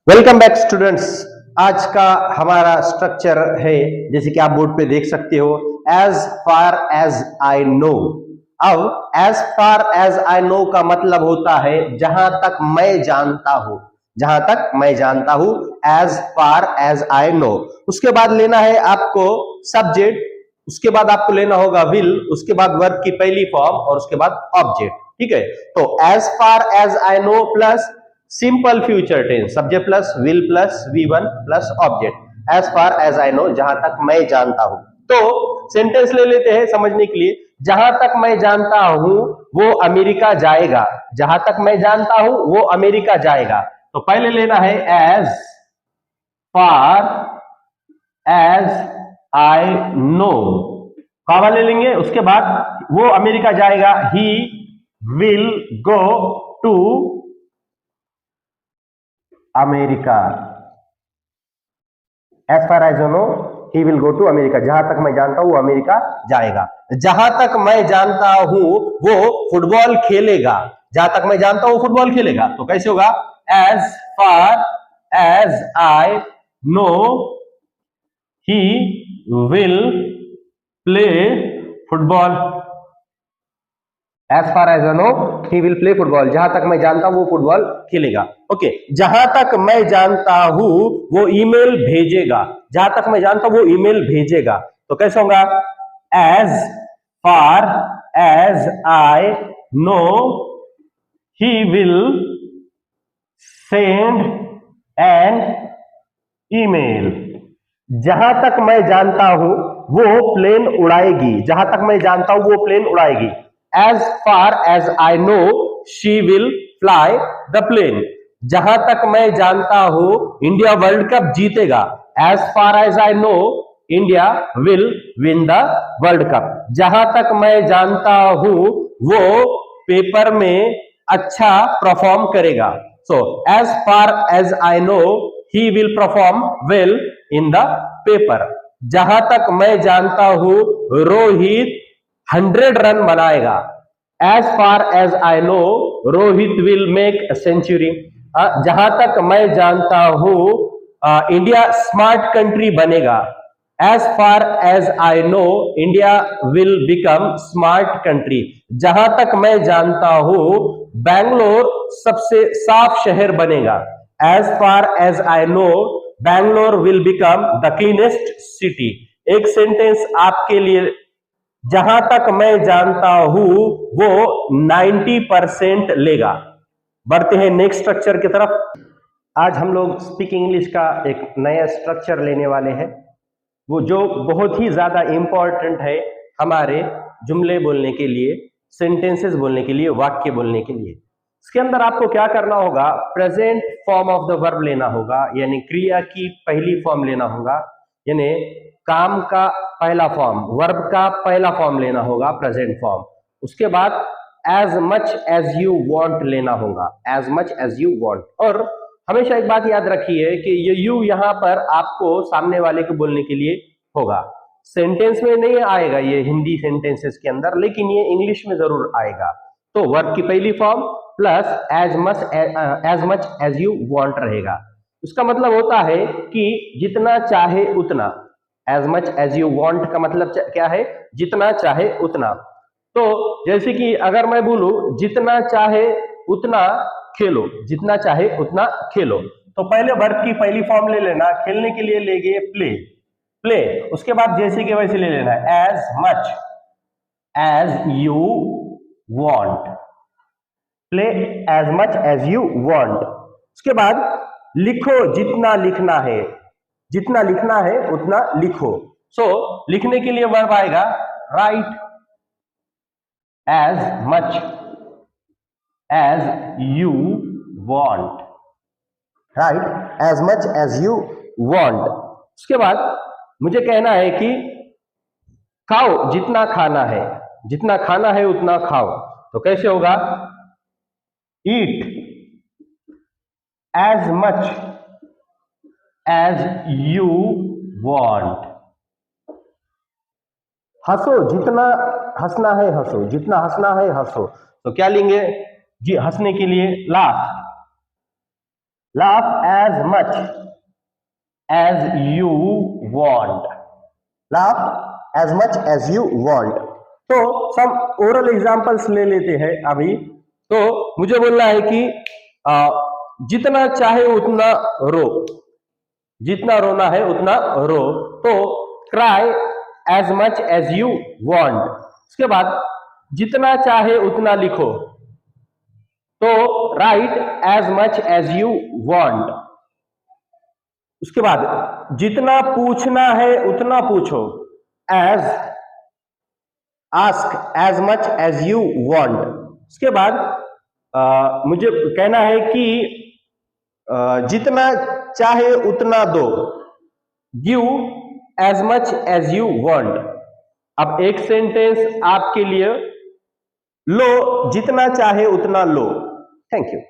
Welcome back students. आज का हमारा स्ट्रक्चर है जैसे कि आप बोर्ड पे देख सकते हो, as far as I know. अब as far as I know का मतलब होता है जहां तक मैं जानता हूं, जहां तक मैं जानता हूं, as far as I know. उसके बाद लेना है आपको सब्जेक्ट, उसके बाद आपको लेना होगा विल, उसके बाद वर्ब की पहली फॉर्म और उसके बाद ऑब्जेक्ट। ठीक है, तो as far as I know plus simple future tense, subject plus will plus V1 plus object, as far as I know, जहां तक मैं जानता हूं। तो सेंटेंस ले लेते हैं समझने के लिए। जहां तक मैं जानता हूं वो अमेरिका जाएगा, जहां तक मैं जानता हूं वो अमेरिका जाएगा। तो पहले लेना है as far as I know, comma ले लेंगे। उसके बाद वो अमेरिका जाएगा, he will go to America. As far as know he will go to America, जहां तक मैं जानता हूं वो अमेरिका जाएगा। जहां तक मैं जानता हूं वो फुटबॉल खेलेगा, जहां तक मैं जानता हूं वो फुटबॉल खेलेगा। तो कैसे होगा, as far as I know he will play football. As far as I know he will play football, जहां तक मैं जानता हूं वो फुटबॉल खेलेगा। ओके, जहां तक मैं जानता हूं वो ईमेल भेजेगा, जहां तक मैं जानता हूं वो ईमेल भेजेगा। तो कैसे होगा, as far as I know he will send an email. जहां तक मैं जानता हूं वो प्लेन उड़ाएगी, जहां तक मैं जानता हूं वो प्लेन उड़ाएगी। As far as I know she will fly the plane, जहां तक मैं जानता हूं इंडिया वर्ल्ड कप जीतेगा। As far as I know India will win the world cup, जहां तक मैं जानता हूं वो पेपर में अच्छा परफॉर्म करेगा। So as far as I know he will perform well in the paper, जहां तक मैं जानता हूं रोहित 100 रन बनाएगा। As far as I know Rohit will make a century, जहां तक मैं जानता हूं इंडिया स्मार्ट कंट्री बनेगा। As far as I know India will become smart country, जहां तक मैं जानता हूं बैंगलोर सबसे साफ शहर बनेगा। As far as I know Bangalore will become the cleanest city. एक सेंटेंस आपके लिए, जहां तक मैं जानता हूं वो 90% लेगा। बढ़ते हैं नेक्स्ट स्ट्रक्चर की तरफ। आज हम लोग स्पीक इंग्लिश का एक नया स्ट्रक्चर लेने वाले हैं, वो जो बहुत ही ज्यादा इंपॉर्टेंट है हमारे जुमले बोलने के लिए, सेंटेंसेस बोलने के लिए, वाक्य बोलने के लिए। इसके अंदर आपको क्या करना होगा, present form of the verb लेना होगा, यानी क्रिया की पहली फॉर्म लेना होगा, यानी काम का पहला फॉर्म, वर्ब का पहला फॉर्म लेना होगा, प्रेजेंट फॉर्म। उसके बाद as much as you want लेना होगा, as much as you want. और हमेशा एक बात याद रखिए कि ये यू यहां पर आपको सामने वाले को बोलने के लिए होगा, सेंटेंस में नहीं आएगा ये हिंदी सेंटेंसेस के अंदर, लेकिन ये इंग्लिश में जरूर आएगा। तो वर्ब की पहली form plus as much as you want रहेगा। उसका मतलब होता है कि जितना चाहे उतना। As much as you want का मतलब क्या है, जितना चाहे उतना। तो जैसे कि अगर मैं बोलूं जितना चाहे उतना खेलो, जितना चाहे उतना खेलो, तो पहले वर्ब की पहली फॉर्म ले लेना, खेलने के लिए लेंगे प्ले, प्ले। उसके बाद जैसे कि वैसे ले लेना as much as you want, play as much as you want. उसके बाद लिखो जितना लिखना है, जितना लिखना है उतना लिखो। सो लिखने के लिए वर्ब आएगा write as much as you want, write as much as you want. उसके बाद मुझे कहना है कि खाओ जितना खाना है, जितना खाना है उतना खाओ। तो कैसे होगा, eat as much as you want. हंसो जितना हंसना है हंसो, जितना हंसना है हंसो। तो क्या लेंगे जी, हंसने के लिए laugh, laugh as much as you want, laugh as much as you want. तो सम ओरल एग्जांपल्स ले लेते हैं अभी। तो मुझे बोलना है कि जितना चाहे उतना रो, जितना रोना है उतना रो। तो cry as much as you want. उसके बाद जितना चाहे उतना लिखो, तो write as much as you want. उसके बाद जितना पूछना है उतना पूछो, as ask as much as you want. उसके बाद मुझे कहना है कि जितना चाहे उतना दो, give as much as you want. अब एक सेंटेंस आपके लिए, लो जितना चाहे उतना लो। Thank you.